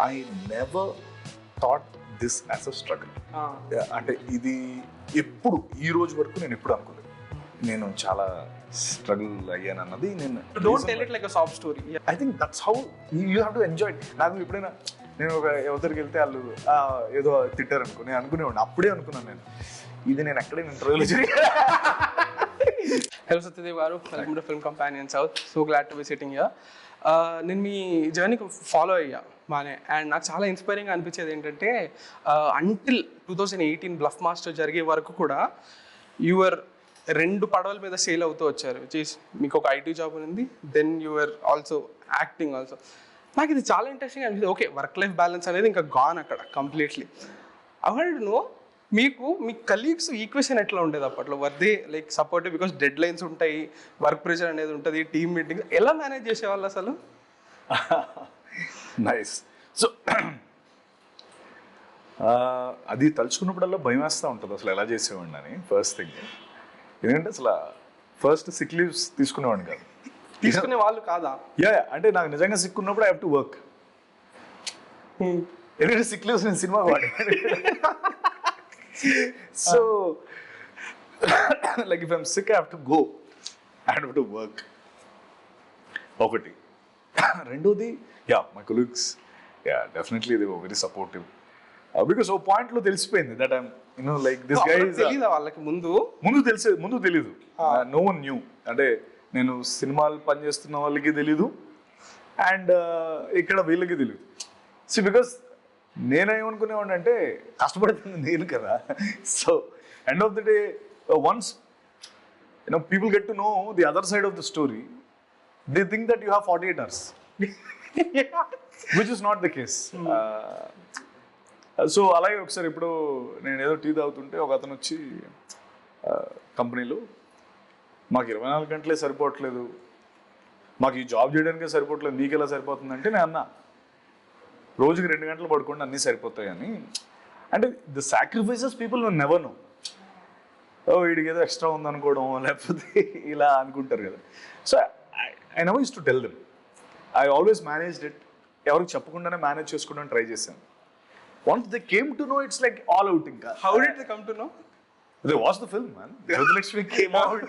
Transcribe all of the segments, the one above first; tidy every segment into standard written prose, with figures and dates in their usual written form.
I never thought this as a struggle. అంటే ఇది ఎప్పుడు ఈ రోజు వరకు నేను ఎప్పుడు అనుకోలేదు నేను చాలా స్ట్రగుల్ అయ్యాను అన్నది. నేను don't tell it like a soft story. I think that's how you have to enjoy. నాకు ఎప్పుడైనా నేను ఒక ఎవరికి వెళ్తే వాళ్ళు ఏదో తిట్టారు అనుకో, నేను అనుకునేవాడిని, అప్పుడే అనుకున్నాను నేను ఇది నేను ఎక్కడైనా ఇంటర్వ్యూలో జరిగింది. హలో సత్యదేవ్ గారు, welcome to film companion south. So glad to be sitting here. నేను మీ జర్నీ ఫాలో అయ్యా బాగానే, అండ్ నాకు చాలా ఇన్స్పైరింగ్ అనిపించేది ఏంటంటే అంటిల్ 2018 బ్లఫ్ మాస్టర్ జరిగే వరకు కూడా యువర్ 2 పడవల మీద సేల్ అవుతూ వచ్చారు. మీకు ఒక ఐటీ జాబ్ ఉంది, then your also acting also. నాకు ఇది చాలా ఇంట్రెస్టింగ్ అనిపిస్తుంది. ఓకే, వర్క్ లైఫ్ బ్యాలెన్స్ అనేది ఇంకా గాన్ అక్కడ కంప్లీట్లీ. అవన్నీ మీకు మీ కలీగ్స్ ఈక్వేషన్ ఎట్లా ఉండేది అప్పట్లో? Were they like supportive because deadlines ఉంటాయి, వర్క్ ప్రెషర్ అనేది ఉంటుంది, టీమ్ మీటింగ్ ఎలా మేనేజ్ చేసేవాళ్ళు అసలు? నైస్. సో అది తలుచుకున్నప్పుడల్లా భయం వేస్తూ ఉంటుంది అసలు ఎలా చేసేవాడిని అని. ఫస్ట్ థింగ్ ఎందుకంటే అసలు ఫస్ట్ సిక్ లీవ్స్ తీసుకునేవాడిని కాదు. తీసుకునే వాళ్ళు కాదా? యా, అంటే నాకు నిజంగా సిక్ ఉన్నప్పుడు ఐ హ్యావ్ టు వర్క్. ఎందుకంటే సిక్ లీవ్స్ నేను సినిమా వాడి. So like if I'm sick I have to go, I have to work. ఒకటి. రెండోది, yeah my colleagues, yeah definitely they were very supportive because ఓ పాయింట్లో తెలిసిపోయింది that I'm like this guy is. తెలీదా వాళ్ళకి? ముందు తెలీదు. No one knew. అంటే నేను సినిమాలు పనిచేస్తున్న వాళ్ళకి తెలీదు, అండ్ ఇక్కడ వీళ్ళకి తెలియదు. సో బికాస్ నేనేమనుకునేవాడిని అంటే కష్టపడుతుంది నేను కదా. So end of the day once people get to know the other side of the story, they think that you have 48 hours, which is not the case. So అలాగే ఒకసారి ఇప్పుడు నేను ఏదో టీ తాగుతుంటే ఒక అతను వచ్చి కంపెనీలో మాకు 24 గంటలే సరిపోవట్లేదు, మాకు ఈ జాబ్ చేయడానికే సరిపోవట్లేదు, మీకు ఎలా సరిపోతుందంటే నేను అన్నా రోజుకి 2 గంటలు పడుకోండి అన్నీ సరిపోతాయని. అంటే the sacrifices people never know. వీడికి ఏదో ఎక్స్ట్రా ఉందనుకోవడం లేకపోతే ఇలా అనుకుంటారు కదా. So I never use to tell them. I always managed it. ఎవరికి చెప్పకుండానే మేనేజ్ చేసుకోవడానికి ట్రై చేశాను. Once they came to know, it's like all out inka. How did they come to know? They watched the film, man. Jyotilakshmi came out.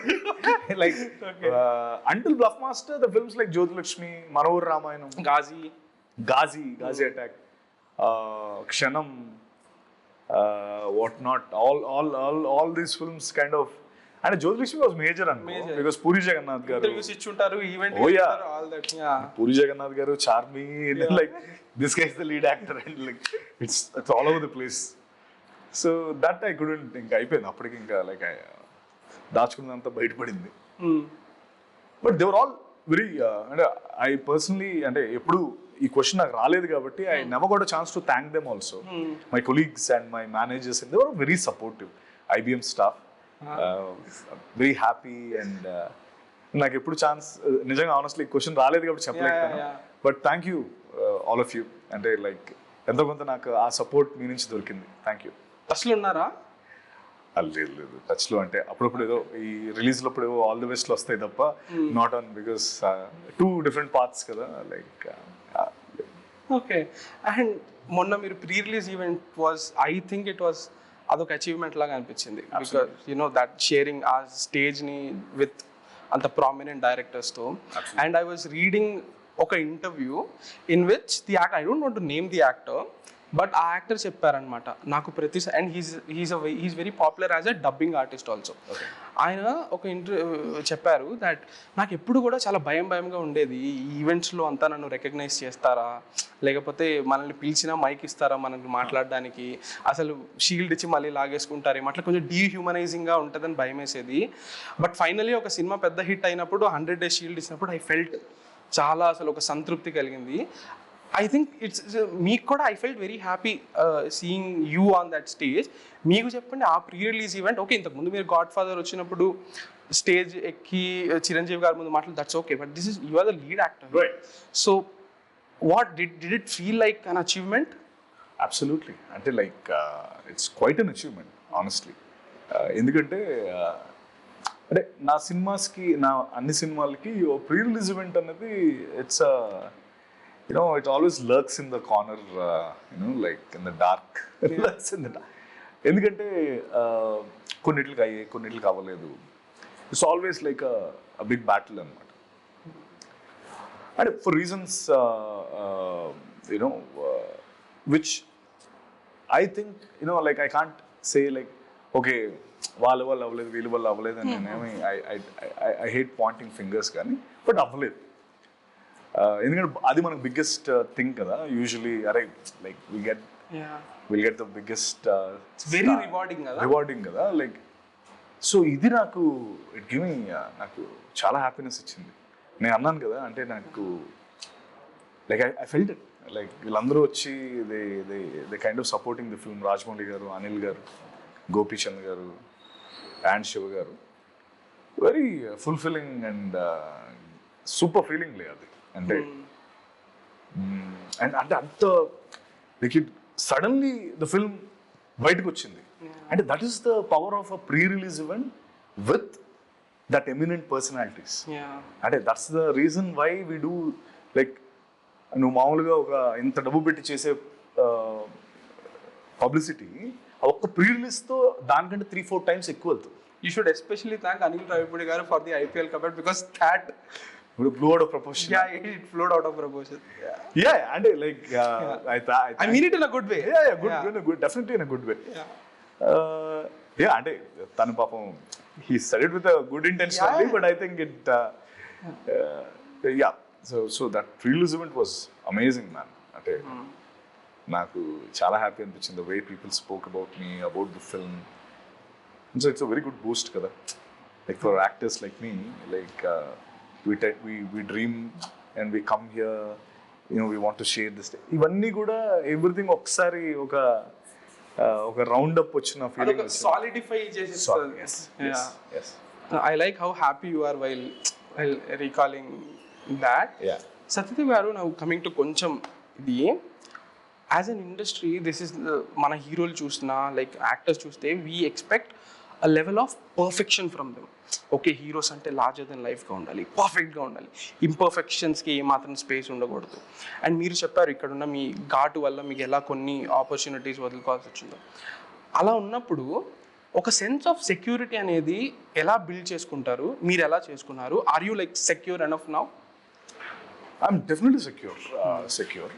Like okay. Until Bluff Master, the films like Jyotilakshmi, Manohar Ramayanam, Ghazi Attack, Kshanam, what not, all these films kind of. And Jyotilakshmi was major because Puri Jagannath garu interviews ichuntaru, event all that. Yeah, Puri Jagannath garu, Charmi, like this guy is the lead actor, and like it's all over the place. So that I couldn't think. అయిపోయింది అప్పటికి, ఇంకా like దాచుకున్నంత బయటపడింది. But they were all very అంటే I personally అంటే ఎప్పుడు ఈ question నాకు రాలేదు కాబట్టి I never got a chance to thank them also. My colleagues and my managers, they were very supportive. IBM staff very happy. And నాకు ఎప్పుడు chance నిజంగా ఆనెస్ట్లీ క్వశ్చన్ రాలేదు కాబట్టి చెప్పలేకపోయాను. But thank you all of you. అంటే like ఎంతో కొంత నాకు ఆ సపోర్ట్ మీ నుంచి దొరికింది. Thank you. టచ్లో ఉన్నారా? లేదు టచ్లో అంటే అప్పుడప్పుడు ఏదో ఈ రిలీజ్లో అప్పుడు ఏవో ఆల్ ది బెస్ట్లు వస్తాయి తప్ప not on, because 2 different parts కదా. Like okay. అండ్ మొన్న మీరు pre release event was, I think it was అదొక అచీవ్మెంట్ లాగా అనిపించింది. బికాస్ దట్ షేరింగ్ ఆ స్టేజ్ని విత్ అంత ప్రామినెంట్ డైరెక్టర్స్తో. అండ్ ఐ వాజ్ రీడింగ్ ఒక interview in which the actor, I don't want to name the actor, but ఆ actor చెప్పారనమాట నాకు ప్రతిసారి, and he's very popular as a dubbing artist also. ఆయన ఒక చెప్పారు దట్ నాకు ఎప్పుడు కూడా చాలా భయంగా ఉండేది, ఈ ఈవెంట్స్లో అంతా నన్ను రికగ్నైజ్ చేస్తారా, లేకపోతే మనల్ని పిలిచినా మైక్ ఇస్తారా మనకి మాట్లాడడానికి, అసలు షీల్డ్ ఇచ్చి మళ్ళీ లాగేసుకుంటారేమో, అట్లా కొంచెం డీహ్యూమనైజింగ్గా ఉంటుందని భయం వేసేది. బట్ ఫైనలీ ఒక సినిమా పెద్ద హిట్ అయినప్పుడు 100 days షీల్డ్ ఇచ్చినప్పుడు ఐ ఫెల్ట్ చాలా అసలు ఒక సంతృప్తి కలిగింది. ఐ థింక్ ఇట్స్ మీకు కూడా I felt very happy seeing you on that stage. మీకు చెప్పండి ఆ ప్రీ రిలీజ్ ఈవెంట్, ఓకే ఇంతకుముందు మీరు గాడ్ ఫాదర్ వచ్చినప్పుడు స్టేజ్ ఎక్కి చిరంజీవి గారి ముందు మాట్లాడు, that's okay, but this is you are the lead actor. So what did it feel like an achievement? Absolutely. అంటే like it's quite an achievement honestly. ఎందుకంటే అంటే నా సినిమాస్కి, నా అన్ని సినిమాలకి ప్రీ రిలీజ్ ఈవెంట్ అనేది it always lurks in the corner, like in the dark. Lurks in the dark. ఎందుకంటే కొన్నిట్లకి అయ్యాయి, కొన్నిట్లకి అవ్వలేదు. It's always like a big battle అనమాట. And for reasons which I think like I can't say like okay వాళ్ళ వల్ల అవ్వలేదు, వీళ్ళ వల్ల అవ్వలేదు అని నేనేమి ఐ హేట్ పాయింటింగ్ ఫింగర్స్ కానీ, బట్ అవ్వలేదు. ఎందుకంటే అది మనకు బిగ్గెస్ట్ థింగ్ కదా. యూజువలీ అరే like will get the biggest very rewarding కదా లైక్. సో ఇది నాకు ఇట్ గివ్ మీ నాకు చాలా హ్యాపీనెస్ ఇచ్చింది. నేను అన్నాను కదా, అంటే నాకు like I felt it like వీళ్ళందరూ వచ్చి they kind of supporting the film. Rajamouli గారు, అనిల్ గారు, గోపీచంద్ గారు అండ్ శివ గారు, very fulfilling and super feeling లే అది. అంటే అండ్ అంటే అంత like it suddenly the film బయటకు వచ్చింది. అంటే that is the power of a pre release event with that eminent personalities. అంటే that's the reason why we do like. నువ్వు మామూలుగా ఒక ఇంత డబ్బు పెట్టి చేసే పబ్లిసిటీ ఒక్క ప్రీ రిలీజ్తో దానికంటే 3-4 times ఎక్కువ వెళ్తుంది. You should especially thank Anil Ravipudi garu for the IPL cover because that blew out of proportion. Yeah, it flowed out of proportion. Yeah, and like I mean it in a good way. Yeah, good, definitely in a good way. Yeah, and tanu papam he said it with a good intention only, but I think it yeah, so that release event was amazing, man. Ante నాకు చాలా happy అనిపించింది the way people spoke about me, about the film. So it's a very good boost kada, like for actors like me, like we dream and we come here, we want to share this. ఇవన్నీ కూడా everything ఒకసారి ఒక round up వచ్చిన feeling solidify చేసేస్తుంది. yes I like how happy you are while recalling that. Satyadev గారు, now coming to కొంచెం ఇది as an industry, this is మన హీరోలు చూసినా లైక్ యాక్టర్స్ చూస్తే we expect a level of perfection from them. Okay, heroes అంటే larger than లైఫ్గా ఉండాలి, పర్ఫెక్ట్గా ఉండాలి, ఇంపర్ఫెక్షన్స్కి ఏమాత్రం స్పేస్ ఉండకూడదు. అండ్ మీరు చెప్పారు ఇక్కడున్న మీ ఘాటు వల్ల మీకు ఎలా కొన్ని ఆపర్చునిటీస్ వదులుకోవాల్సి వచ్చిందో. అలా ఉన్నప్పుడు ఒక సెన్స్ ఆఫ్ సెక్యూరిటీ అనేది ఎలా బిల్డ్ చేసుకుంటారు, మీరు ఎలా చేసుకున్నారు? Are you like secure enough now? I'm definitely secure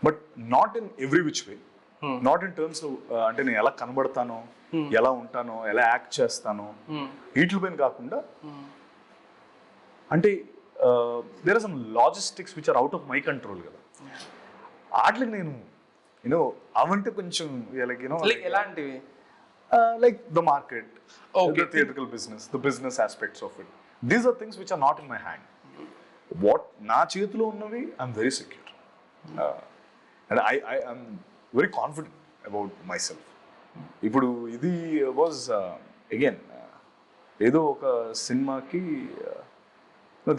but not in every which way. Not in terms అంటే నేను ఎలా కనబడతానో, ఎలా ఉంటానో, ఎలా యాక్ట్ చేస్తానో వీటిపైన కాకుండా, అంటే there are some logistics which are out of my control కదా. వాటికి నేను అవంటే కొంచెం లైక్ ఎలాంటివి, like the market, the theatrical business, the business aspects of it. These are things which are not in my hand. What na cheythulo unnavi, I'm very secure, and I am very confident about myself. Ipudu idi was again ఏదో ఒక సినిమాకి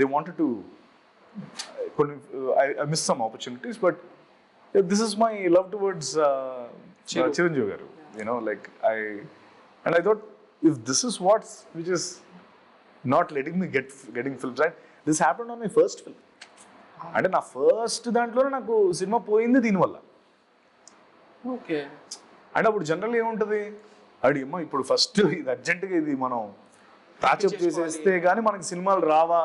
they wanted to I missed some opportunities, but this is my love towards Chiranjeevi garu. Like I thought, if this is which is not letting me getting films, right? This happened on my first film. అంటే నా first దాంట్లో నాకు cinema పోయింది దీనివల్ల. Okay, అంటే అప్పుడు general ఏముంటుంది, అమ్మా ఇప్పుడు ఫస్ట్ ఇది అర్జెంటుగా ఇది మనం ప్యాచప్ చేసేస్తే కానీ మనకి సినిమాలు రావా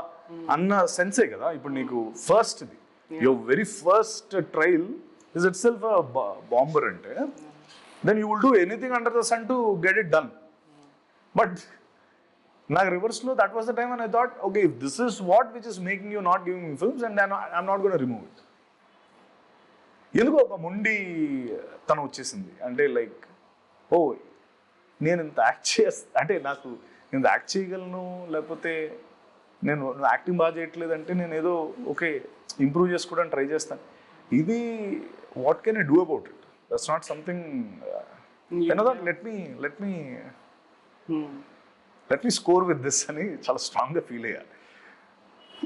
అన్న సెన్సే కదా. ఇప్పుడు నీకు ఫస్ట్ ఇది your very first trial is it self bomber అంటే, then you will do anything under the sun to get it done. But నాకు రివర్స్లో that was the time when I thought, okay, if this is which is making you not giving me films, and then I'm not going to remove it. ఎందుకు ఒక మొండి తను వచ్చేసింది అంటే like, ఓ నేను ఇంత యాక్ట్ అంటే నాకు నేను యాక్ట్ చేయగలను, లేకపోతే నువ్వు యాక్టింగ్ బాగా చేయట్లేదు అంటే నేను ఏదో ఓకే ఇంప్రూవ్ చేసుకోవడానికి ట్రై చేస్తాను. ఇది what can I do about it? That's not something let me score with this అని చాలా స్ట్రాంగ్గా ఫీల్ అయ్యా.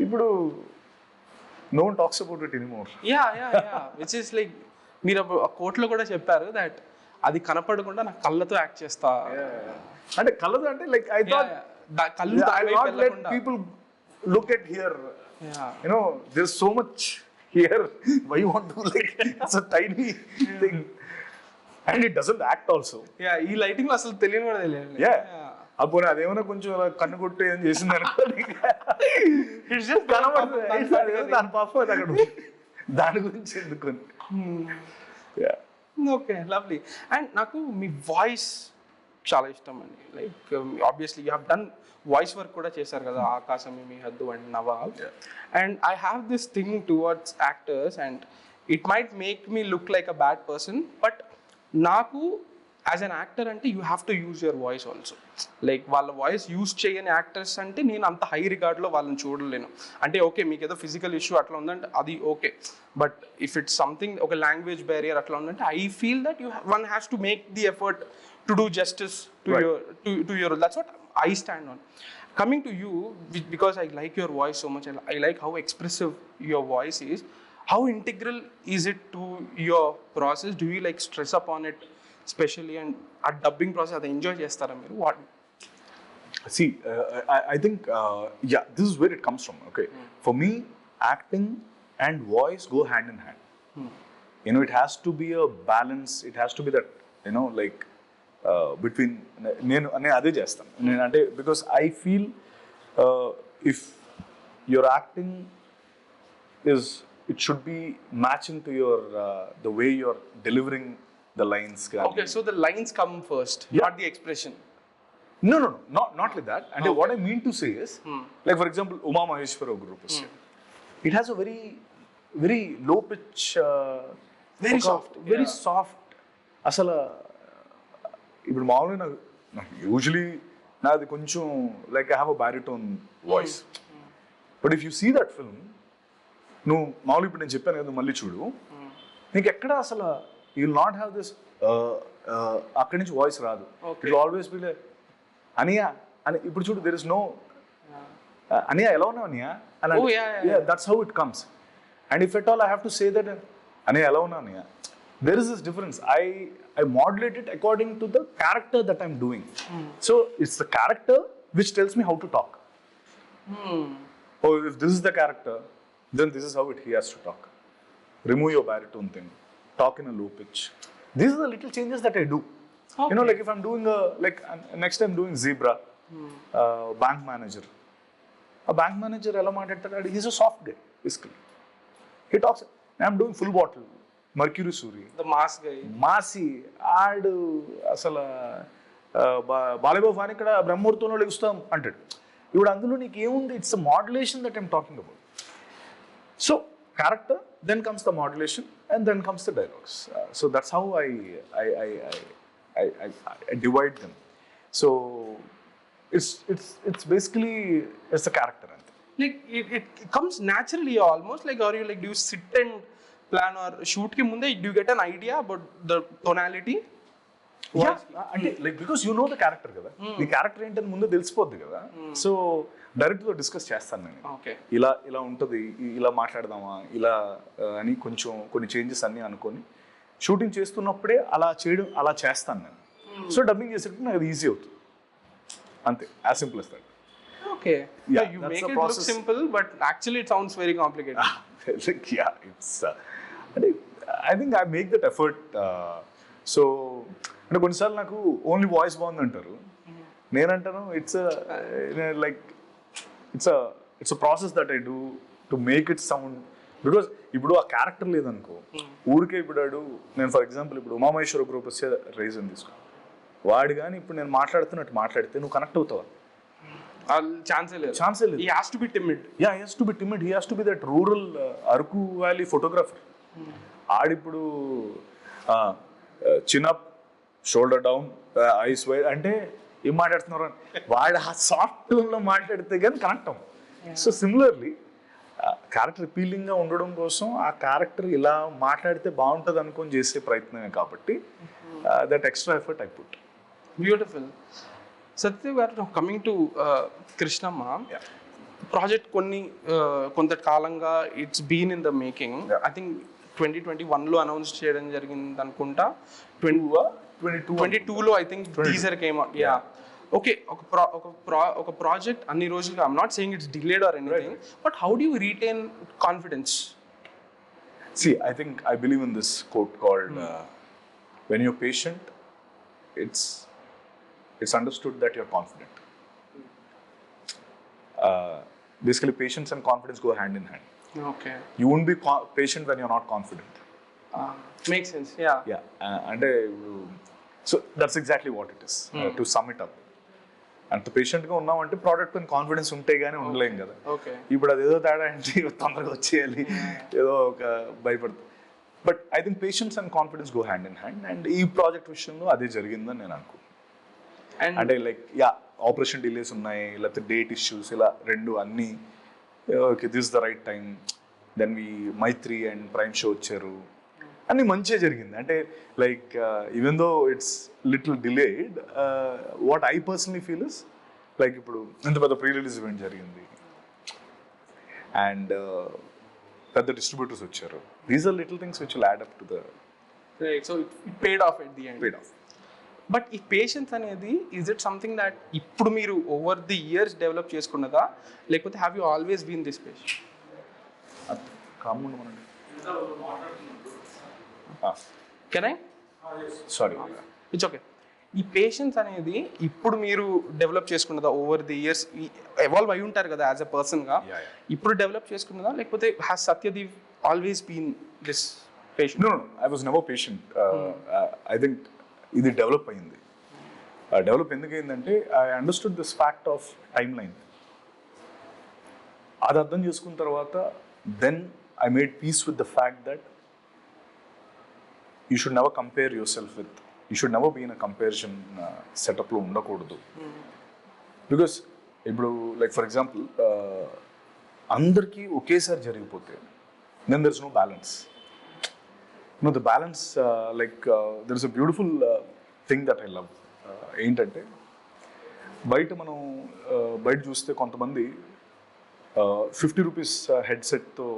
ఇప్పుడు no one talks about it anymore. which is like మీరు ఆ కోర్టులో కూడా చెప్పారు దట్ అది కనపడకుండా నా కళ్ళతో యాక్ట్ చేస్తా. అంటే కళ్ళతో అంటే లైక్ ఐ థాట్ కళ్ళు I not let people look at here. There's so much here why you want to like it's a tiny thing and it doesn't act also. Yeah ఈ లైటింగ్ లో అసలు తెలియని కూడా తెలియదు. Yeah. అప్పుడు అదేమన్నా కొంచెం అలా కన్ను కొట్టి ఏం చేసింది అనుకో ఇట్స్ జస్ట్ కనబడుతుంది దాని పాపం అది అక్కడ ఉంది. దాని గురించి ఎందుకు. Okay lovely. అండ్ నాకు మీ వాయిస్ చాలా ఇష్టం అండి. Like obviously you have done voice work కూడా చేశారు కదా, ఆకాశమే మీ హద్దు and Nawab. And I have this thing towards actors and it might make me look like a bad person, but నాకు యాజ్ అన్ యాక్టర్ అంటే you have to use your voice also. Like వాళ్ళ voice use చేయని actors అంటే నేను అంత high రికార్డ్లో వాళ్ళని చూడలేను. అంటే ఓకే మీకు ఏదో ఫిజికల్ ఇష్యూ అట్లా ఉందంటే అది okay, but if it's something ఒక లాంగ్వేజ్ బ్యారియర్ అట్లా ఉందంటే I feel that one has to make the effort to do justice to your that's what I stand on. Coming to you, because I like your voice so much, I like how expressive your voice is. How integral is it to your process? Do you like stress up on it, especially and at dubbing process? Adi enjoy chestara meeru? What? See, I think yeah, this is where it comes from. Okay, for me, acting and voice go hand in hand. You know, it has to be a balance. It has to be that, you know, like. Between నేను అదే చేస్తాను నేను అంటే because I feel if your acting is it should be matching to your the way your delivering the lines. Okay, so the lines come first, not the expression. No, not like that. And what I mean to say is, like for example, Uma Maheshwara group is it has a very low pitch, Very soft. very soft. అసలు ఇప్పుడు మామూలుగా నాకు usually నాది కొంచెం like I have a baritone voice, but if you see that film నువ్వు మామూలు ఇప్పుడు నేను చెప్పాను కదా మళ్ళీ చూడు, నీకు ఎక్కడ అసలు you will not have this అక్కడి నుంచి వాయిస్ రాదు. It will always be like అనియా అని. ఇప్పుడు చూడు దెర్ ఇస్ నో అనియా ఎలా ఉన్నావు అనియా అని. That's how it comes. And if at all I have to say that అనియా ఎలా ఉన్నావు అనియా, there is this difference. I modulate it according to the character that I'm doing. So it's the character which tells me how to talk. Oh, if this is the character, then this is how he has to talk. Remove your baritone thing. Talk in a low pitch. These are the little changes that I do. Okay. You know, like if I'm doing next time doing Zebra, bank manager. A bank manager, he's a soft guy, basically. He talks, I'm doing full bottle. Mercury Suri the mass guy మాసి ఆడు అసలు Balayya Babu fan ఇక్కడ బ్రహ్మూర్తంలో లెగుస్తాం అంటాడు. ఇప్పుడు అందులో నీకు ఏముంది? It's a modulation that I'm talking about. So character, then comes the modulation and then comes the dialogues. So that's how I divide them. So it's basically it's the character. Like it comes naturally almost, like, or you like, do you sit and plan or shoot ki munde do you get an idea about the tonality? అంటే like because you know the character కదా, నీ character ఏంటని ముందు తెలిసిపోద్ది కదా. So డైరెక్ట్గా discuss చేస్తాను నేను, ఓకే ఇలా ఉంటుంది, ఇలా మాట్లాడదామా, ఇలా అని కొంచెం కొన్ని చేంజెస్ అన్నీ అనుకొని షూటింగ్ చేస్తున్నప్పుడే అలా చేస్తాను నేను. సో డబ్బింగ్ చేసేటప్పుడు నాకు ఈజీ అవుతుంది, అంతే, as simple as that. Okay. Yeah, you that's make the it process. look simple, but actually it sounds very complicated. Like, yeah, it's. I think I make that effort. So, అంటే కొన్నిసార్లు నాకు only voice బాగుంది అంటారు, నేనంటాను it's like it's a process that I do to make it sound. Because ఇప్పుడు ఆ character లేదనుకో, ఊరికే ఇప్పుడు నేను ఫర్ ఎగ్జాంపుల్ ఇప్పుడు ఉమామహేశ్వర గ్రూప్ వచ్చే రీజన్ తీసుకో, వాడు కానీ ఇప్పుడు నేను మాట్లాడుతున్నట్టు మాట్లాడితే నువ్వు కనెక్ట్ అవుతావా? ఛాన్సే లేదు. He has to be timid. Yeah, he has to be timid. He has to be that rural Aruku Valley photographer. ఆడిప్పుడు చిన్ up, shoulder down, ice wide అంటే ఏం మాట్లాడుతున్నారు అని వాడు ఆ సాఫ్ట్ టోన్లో మాట్లాడితే కానీ కనెక్ట్ అవ్వం. సో సిమిలర్లీ క్యారెక్టర్ అపీలింగ్గా ఉండడం కోసం ఆ క్యారెక్టర్ ఇలా మాట్లాడితే బాగుంటుంది అనుకొని చేసే ప్రయత్నమే కాబట్టి that extra effort I put. Beautiful. Satyadev గారు, కమింగ్ టు కృష్ణమ్మ ప్రాజెక్ట్, కొంత కాలంగా it's been in the making. I think 2021లో అనౌన్స్ చేయడం జరిగింది అనుకుంటా. 2022లో I think teaser came out. Yeah, okay. ఒక ప్రాజెక్ట్ అన్ని రోజులుగా, I'm not saying it's delayed or anything, but how do you retain confidence? See, I think I believe in this quote called when you're patient, it's understood that you're confident. Basically, patience and confidence go hand in hand. Okay You won't be patient when you're not confident. Make sense yeah Yeah, అంటే so that's exactly what it is to some it up. అంత పేషెంట్గా ఉన్నామంటే product పైన confidence ఉంటే కానీ ఉండలేం కదా. Okay ఇప్పుడు అది ఏదో తేడా అంటే తొందరగా వచ్చేయాలి ఏదో ఒక భయపడుతుంది. But I think patience and confidence go hand in hand, and ఈ ప్రాజెక్ట్ విషయంలో అదే జరిగిందని నేను అనుకుంటున్నాను. అండ్ అంటే లైక్ ఆపరేషన్ డిలేస్ ఉన్నాయి, లేకపోతే డేట్ ఇష్యూస్, ఇలా రెండు అన్నీ okay this the right time. Then Mythri and prime show వచ్చారు, అన్నీ మంచిగా జరిగింది. అంటే like even though it's little delayed, what I personally feel is like ఇప్పుడు ఇంత పెద్ద ప్రీ రిలీజ్ ఈవెంట్ జరిగింది అండ్ పెద్ద డిస్ట్రిబ్యూటర్స్ వచ్చారు. These are little things which will add up to the so it paid off at the end. Paid off. But ఈ patience అనేది is it something that ఇప్పుడు మీరు ఓవర్ ది ఇయర్స్ డెవలప్ చేసుకున్నదా, లేకపోతే have you always been this patient? కామన్ మనండి can I sorry. It's okay. ఈ patience అనేది ఇప్పుడు మీరు డెవలప్ చేసుకున్నదా ఓవర్ ది ఇయర్స్? ఎవాల్వ్ అయి ఉంటారు కదా యాజ్ ఎ పర్సన్గా, ఇప్పుడు డెవలప్ చేసుకున్నదా, లేకపోతే has Satyadev always been this patient? No, I was never patient. I think ఇది డెవలప్ అయింది. డెవలప్ ఎందుకు అయిందంటే I understood this fact of time line. అది అర్థం చేసుకున్న తర్వాత then I made peace with the fact that you should never compare yourself with, you should never be in a comparison సెటప్లో ఉండకూడదు. Because ఇప్పుడు like for example అందరికీ ఒకేసారి జరిగిపోతే then there is no balance. No, the balance, there is a beautiful thing that I love. ఏంటంటే బయట మనం బయట చూస్తే కొంతమంది 50 రూపీస్ హెడ్సెట్తో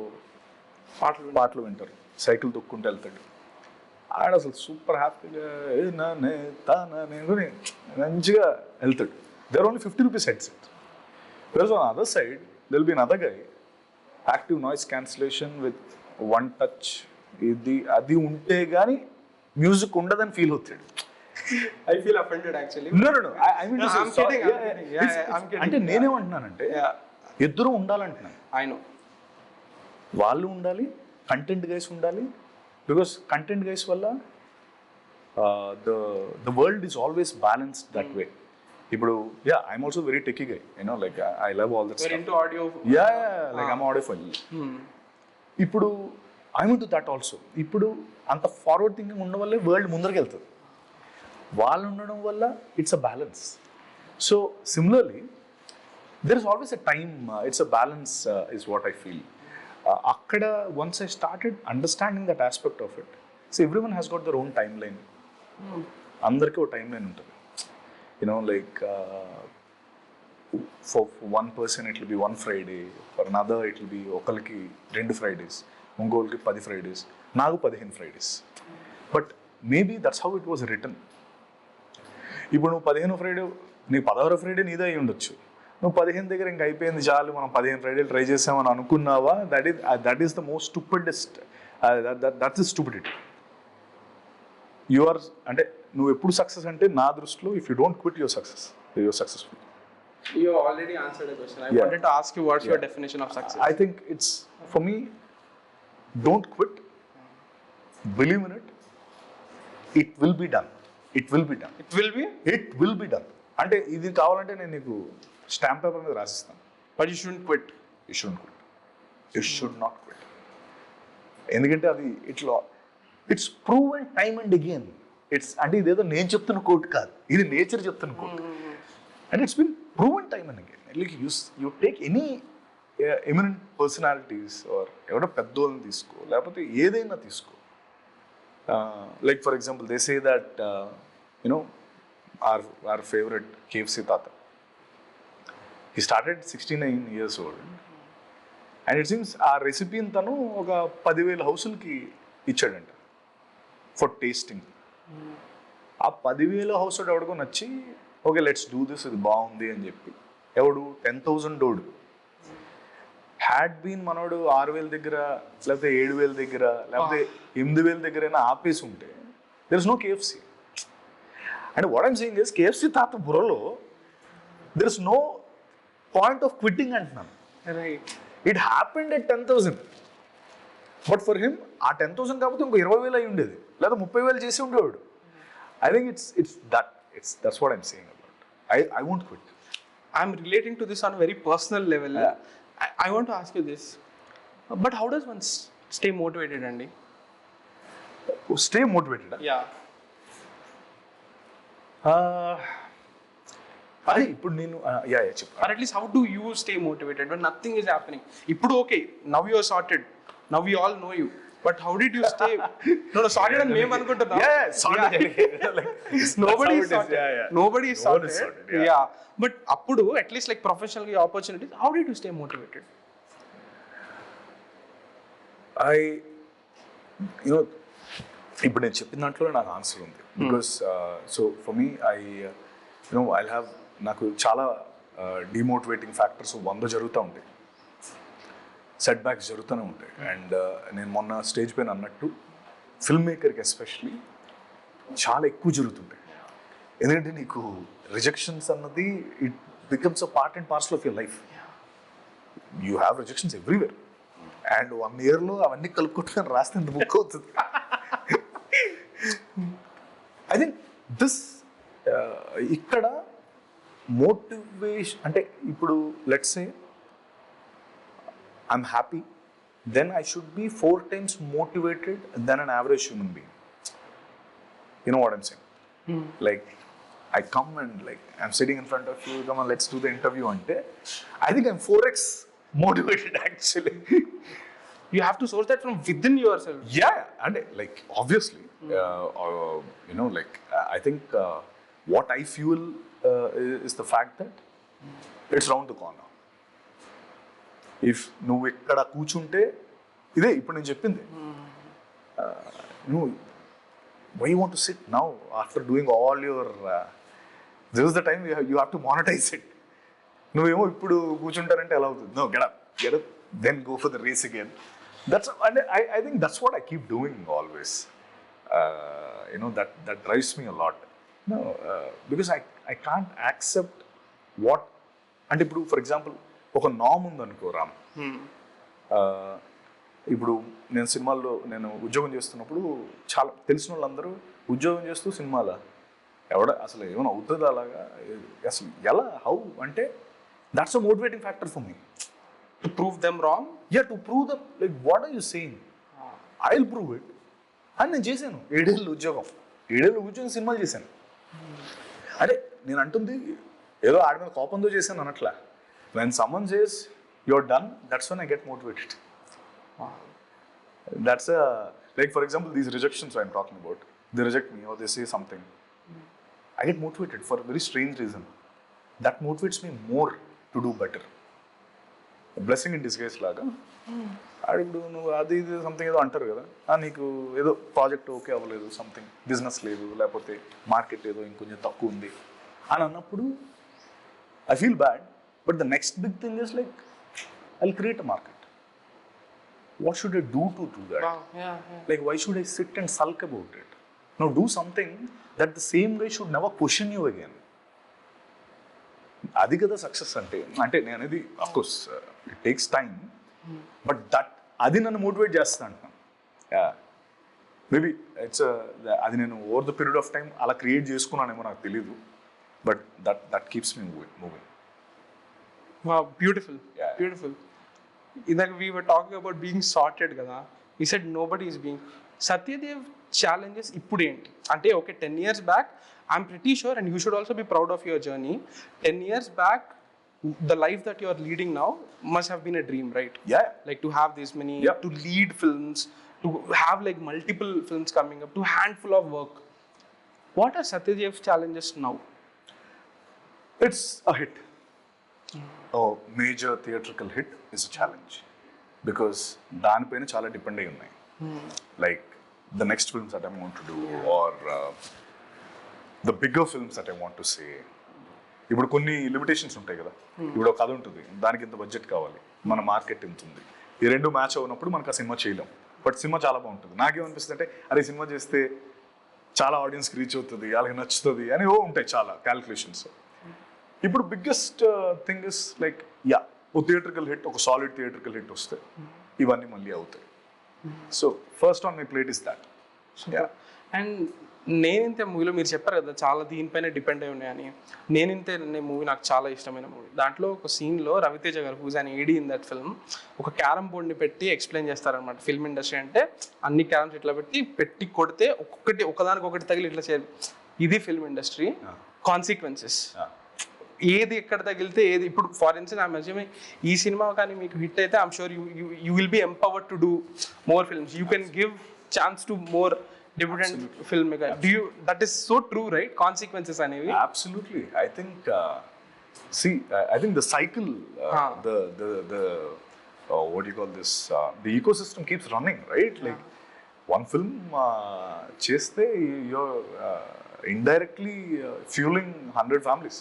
పాటలు వింటారు, సైకిల్ తొక్కుంటూ వెళ్తాడు. ఆడ అసలు సూపర్ హ్యాపీగా మంచిగా వెళ్తాడు. There only 50 rupees headset. Where on other side there will be another guy, active noise cancellation with one touch. ఇది అది ఉంటే కానీ మ్యూజిక్ ఉండదని ఫీల్ అవుతాడు. I feel offended actually. No, I mean to say, I'm kidding. I'm kidding. అంటే నేనేమంటున్నానంటే ఇద్దరు ఉండాలంటున్నాను. I know. వాళ్ళు ఉండాలి, కంటెంట్ గైస్ ఉండాలి. బికాస్ కంటెంట్ గైస్ వల్ల the world is always balanced that way. ఇప్పుడు I'm also very techie guy, like I love all that We're into audio. Like I'm audiophile. ఇప్పుడు I'm into that also. ఇప్పుడు అంత forward thinking ఉండడం వల్లే world ముందరికి వెళ్తుంది. వాళ్ళు ఉండడం వల్ల it's a balance. So similarly there is always a time, it's a balance is what I feel. అక్కడ once I started understanding that aspect of it, so everyone has got their own time line. అందరికీ ఒక time line ఉంటుంది. Like for one person it will be 1 Friday, for another it will be ఒకరికి 2 Fridays, ఇంకోళ్ళకి 10 Fridays, నాకు 15 Fridays. But maybe that's how it was written. ఇప్పుడు నువ్వు 15వ Friday, నీ 16వ Friday నీదే అయి ఉండొచ్చు. నువ్వు 15 దగ్గర ఇంక అయిపోయింది చాలు, మనం 15 Friday ట్రై చేసామని అనుకున్నావా? That is the most stupidest, that's the stupidity. You are అంటే నువ్వు ఎప్పుడు సక్సెస్ అంటే నా దృష్టిలో if you don't quit your success, your successful. You already answered a question. I wanted to ask you what's your definition of success. I think it's, for me, don't quit, believe in it, it will be done. It will be done. It will be done. అంటే ఇది కావాలంటే నేను నీకు stamp paper మీద రాసిస్తాను. But you shouldn't quit. You shouldn't quit. You should not quit. ఎందుకంటే అది it's proven time and again. అంటే ఇదేదో నేను చెప్తున్న కోట్ కాదు, ఇది నేచర్ చెప్తున్న quote. And it's been proven time and again. Like you take any eminent personalities or ఎవరో పెద్దోళ్ళని తీసుకో, లేకపోతే ఏదైనా తీసుకో. Like for example they say that our favorite KFC Tata, he started 69 years old, and it seems ఆ రెసిపీని తను ఒక 10,000 హౌసులకి ఇచ్చాడంట ఫర్ టేస్టింగ్. ఆ 10,000 హౌస్ ఎవడికో నచ్చి ఓకే లెట్స్ డూ దిస్, ఇది బాగుంది అని చెప్పి ఎవడు 10,000 హ్యాడ్ బీన్ మనోడు 6,000 దగ్గర లేకపోతే 7,000 దగ్గర లేకపోతే 8,000 దగ్గర అయినా ఆపేసి ఉంటే there is no KFC. And what I'm saying is KFC తాత బుర్రలో there is no point of quitting అంటున్నాను. Right. It happened at 10,000. But for him ఆ 10,000 కాకపోతే ఇంకో 20,000 అయి ఉండేది లేదా 30,000 చేసి ఉండేవాడు. I think that's what I'm saying about I won't quit. I'm relating to this on a very personal level. Yeah. I want to ask you this. But how does one stay motivated, Andy? Stay motivated. Yeah. అది ఇప్పుడు నేను చెప్పు. Or at least how do you stay motivated when nothing is happening? Ippudu okay, now you are sorted. Now we all know you. But how did you stay? No, sorted and meme anukuntunna. Yeah, sorted. Nobody is sorted. Nobody is No one is sorted. sorted, Yeah. But appudu at least like professionally opportunities, how did you stay motivated? ఇప్పుడు నేను చెప్పిన దాంట్లో నాకు answer ఉంది. Because so for me I have నాకు చాలా demotivating factors 100 జరుగుతూ ఉంటాయి, సెట్ బ్యాక్స్ జరుగుతూనే ఉంటాయి. అండ్ నేను మొన్న స్టేజ్ పైన అన్నట్టు ఫిల్మ్ మేకర్కి ఎస్పెషలీ చాలా ఎక్కువ జరుగుతుంటాయి. ఎందుకంటే నీకు రిజెక్షన్స్ అన్నది it becomes a part and parcel of your life. You have rejections everywhere. And 1 yearలో అవన్నీ కలుపుకుంటుని రాస్తే ఇంత బుక్ అవుతుంది. ఐ థింక్ దిస్ ఇక్కడ మోటివేషన్ అంటే ఇప్పుడు let's say I'm happy, then I should be 4 times motivated than an average human being. You know what I'm saying? Like, I come and like, I'm sitting in front of you, come on, let's do the interview ante. I think I'm 4x motivated actually. You have to source that from within yourself. Yeah, and like, obviously, you know, like, I think what I fuel is the fact that it's round the corner. If నువ్వు ఇక్కడ కూర్చుంటే ఇదే ఇప్పుడు నేను చెప్పింది, నువ్వు why want to sit now after doing all your this is the time you have to monetize it. నువ్వేమో ఇప్పుడు కూర్చుంటారంటే ఎలా అవుతుంది? No, get up then go for the race again. That's అంటే I think that's what I keep doing always. You know that drives me a lot. Because I can't accept what అంటే ఇప్పుడు for example ఒక నామ్ ఉందనుకో రామ్. ఇప్పుడు నేను సినిమాల్లో నేను ఉద్యోగం చేస్తున్నప్పుడు చాలా తెలిసిన వాళ్ళందరూ ఉద్యోగం చేస్తూ సినిమాలా అసలు ఏమైనా అవుతుంది అలాగా అసలు ఎలా హౌ అంటే that's a motivating factor for me. To prove them wrong? Yeah, to prove them, like what are you saying? I'll prove it. అని నేను చేశాను 7 ఏళ్ళు ఉద్యోగం, 7 ఏళ్ళు ఉద్యోగం సినిమాలు చేశాను. అదే నేను అంటుంది ఏదో ఆడి మీద కోపంతో చేశాను అనట్లా. When someone says you're done, that's when I get motivated. That's like for example these rejections I'm talking about. They reject me or they say something. I get motivated for a very strange reason. That motivates me more to do better. A blessing in disguise లాగా. అప్పుడు నువ్వు అది ఇది something ఏదో అంటారు కదా, నీకు ఏదో ప్రాజెక్ట్ ఓకే అవ్వలేదు, సంథింగ్ బిజినెస్ లేదు, లేకపోతే మార్కెట్ ఏదో ఇంకొంచెం తక్కువ ఉంది అని అన్నప్పుడు I feel bad. But the next big thing is like, I'll create a market. What should I do to do that? Wow, yeah. Like, why should I sit and sulk about it? Now, do something that the same guy should never question you again. అది కదా success అంటే. అంటే నేను అనేది of course it takes time, but అది నన్ను motivate చేస్తా అంటున్నాను. మేబీ ఇట్స్ అది నేను over the period of time అలా క్రియేట్ చేసుకున్నానేమో నాకు తెలీదు, but that keeps me moving. Wow, beautiful. Yeah. Beautiful. Like we were talking about being sorted kada. He said nobody is being. Satyadev challenges ippudu enti. Ante okay, 10 years back, I'm pretty sure, and you should also be proud of your journey. 10 years back, the life that you are leading now must have been a dream, right? Yeah. Like to have this many, to lead films, to have like multiple films coming up, to handful of work. What are Satyadev's challenges now? It's a hit. A major theatrical hit is a challenge because దానిపైన చాలా depend అయి ఉన్నాయి. Like the next films that I'm going to do or the bigger films that I want to say. ఇప్పుడు కొన్ని limitations ఉంటాయి కదా. ఇప్పుడు ఒక కథ ఉంటుంది, దానికి ఇంత బడ్జెట్ కావాలి, మన మార్కెట్ ఎంత ఉంది, ఈ రెండు మ్యాచ్ అవునప్పుడు మనకు ఆ సినిమా చేయలేం. బట్ సినిమా చాలా బాగుంటుంది. నాకేమనిపిస్తుంది అంటే అరే సినిమా చేస్తే చాలా ఆడియన్స్కి రీచ్ అవుతుంది, వాళ్ళకి నచ్చుతుంది అని ఉంటాయి చాలా క్యాలిక్యులేషన్స్. ఇప్పుడు బిగ్గెస్ట్ థింగ్ ఇస్ లైక్ ఓ థియేటర్కల్ హిట్, ఒక సాలిడ్ థియేటర్కల్ హిట్ వస్తే ఇవన్నీ మళ్ళీ అవుతాయి. So first on my plate is that. And నేనింతే మూవీలో మీరు చెప్పారు కదా చాలా దీనిపైన డిపెండ్ అయి ఉన్నాయని. నేనింతే మూవీ నాకు చాలా ఇష్టమైన మూవీ. దాంట్లో ఒక సీన్లో Raviteja garu who's an AD in that film ఒక క్యారమ్ బోర్డ్ని పెట్టి ఎక్స్ప్లెయిన్ చేస్తారనమాట. ఫిల్మ్ ఇండస్ట్రీ అంటే అన్ని క్యారమ్స్ ఇట్లా పెట్టి కొడితే ఒక్కొక్కటి ఒకదానికి ఒకటి తగిలి ఇట్లా చేయాలి. ఇది ఫిల్మ్ ఇండస్ట్రీ కాన్సిక్వెన్సెస్. ఏది ఎక్కడ తగిలితే ఏది. ఇప్పుడు ఫర్ ఇన్స్టెన్స్ ఐఎమ్ అస్యూమింగ్ ఈ సినిమా కానీ మీకు హిట్ అయితే I'm sure you will be empowered to do more films. You can give chance to more different film maker. Do you, that is so true, right? Consequences అనేవి. Absolutely. I think I think the cycle, the what do you call this, the ecosystem keeps running, right? Like one film cheste you're indirectly fueling 100 families.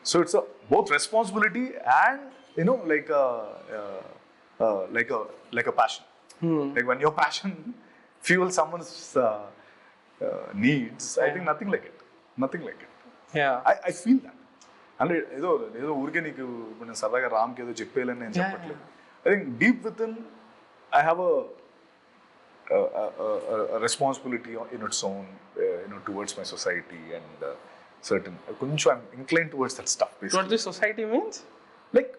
So it's both responsibility and like a passion. Like when your passion fuel someone's needs, I think nothing like it. Yeah. I feel that. అంటే ఏదో ఊరికే నీకు ఇప్పుడు నేను సరదాగా రామ్కి ఏదో చెప్పేయాలని నేను చెప్పట్లేదు. I think deep within I have a responsibility in its own, towards my society and certain. కొంచెం I'm inclined towards that stuff basically. What the society means? Like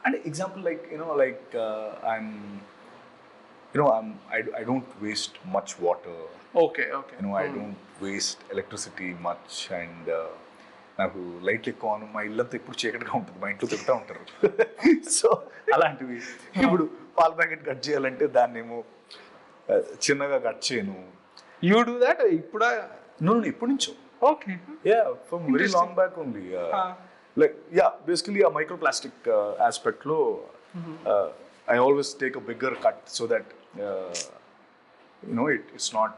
an example, like I don't waste much water. Okay. I don't waste electricity much, and నాకు లైట్లు ఎక్కువ, మా ఇల్లంతా ఇప్పుడు చీకటిగా ఉంటుంది, మా ఇంట్లో తిరుగుతూ ఉంటారు. సో అలాంటివి. ఇప్పుడు పాల ప్యాకెట్ కట్ చేయాలంటే దాన్ని ఏమో చిన్నగా కట్ చేయను. యూ డూ దాట్ ఇప్పుడు? ఎప్పటి నుంచో. Okay. From very long back only. Like basically ఆ microplastic ఆస్పెక్ట్లో I always take a bigger cut so that it's not.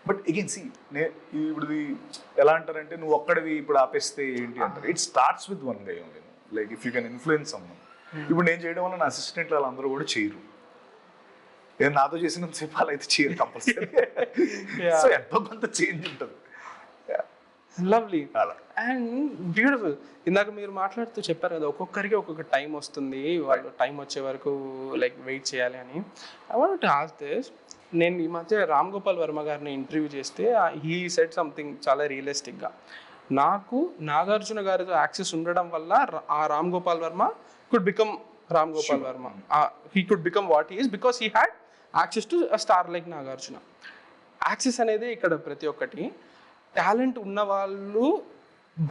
But again, see, ఇప్పుడు ఎలా అంటారంటే నువ్వు ఒక్కడివి ఇప్పుడు ఆపేస్తే ఏంటి అంటారు. It starts with one guy only. Like if you can influence someone. ఇప్పుడు నేను చేయడం వల్ల నా అసిస్టెంట్లు వాళ్ళందరూ కూడా చేయరు. నేను నాతో చేసినంత సేపు వాళ్ళు అయితే చేయరు కంపల్సరీ. సో ఎంతో కొంత చేంజ్ ఉంటుంది. Lovely and beautiful. ఇందాక మీరు మాట్లాడుతూ చెప్పారు కదా ఒక్కొక్కరికి ఒక్కొక్క టైం వస్తుంది, వాళ్ళు టైం వచ్చే వరకు లైక్ వెయిట్ చేయాలి అని. I want to ask this. నేను ఈ మధ్య రామ్ గోపాల్ వర్మ గారిని ఇంటర్వ్యూ చేస్తే హీ సెడ్ సంథింగ్ చాలా రియలిస్టిక్గా. నాకు నాగార్జున గారితో యాక్సెస్ ఉండడం వల్ల ఆ Ram Gopal Varma could become Ram Gopal Varma. He could become what he is because he had access to star like Nagarjuna. Access అనేది ఇక్కడ ప్రతి ఒక్కటి. టాలెంట్ ఉన్న వాళ్ళు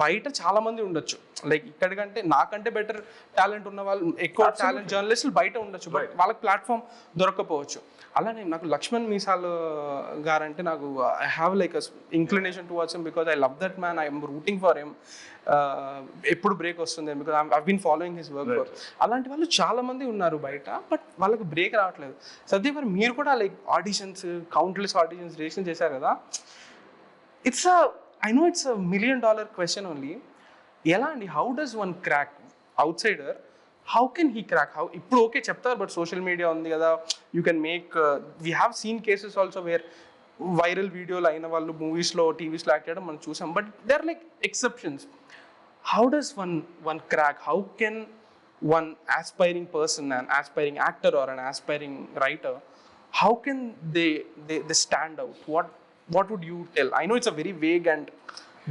బయట చాలా మంది ఉండొచ్చు, లైక్ ఇక్కడికంటే నాకంటే బెటర్ టాలెంట్ ఉన్న వాళ్ళు, ఎక్కువ టాలెంట్ జర్నలిస్టులు బయట ఉండొచ్చు, బట్ వాళ్ళకి ప్లాట్ఫామ్ దొరకకపోవచ్చు. అలానే నాకు లక్ష్మణ్ మీసాల్ గారంటే నాకు I have like inclination towards him because I love that man. I'm rooting for him. ఎప్పుడు బ్రేక్ వస్తుంది because I been following his work. అలాంటి వాళ్ళు చాలా మంది ఉన్నారు బయట, బట్ వాళ్ళకి బ్రేక్ రావట్లేదు. సద్య మరి మీరు కూడా like auditions, countless auditions registration చేశారు కదా. I know it's $1 million question only. ఎలా అండి, how does one crack? Outsider how can he crack? How ఇప్పుడు ఓకే చెప్తారు, బట్ సోషల్ మీడియా ఉంది కదా, you can make. We have seen cases also where viral వీడియోలు అయిన వాళ్ళు మూవీస్లో, టీవీస్లో యాక్ట్ చేయడం మనం చూసాం, but they are like exceptions. How does one crack? How can one aspiring person, an aspiring actor or an aspiring writer, how can they stand out? What would you tell? I know it's a very vague and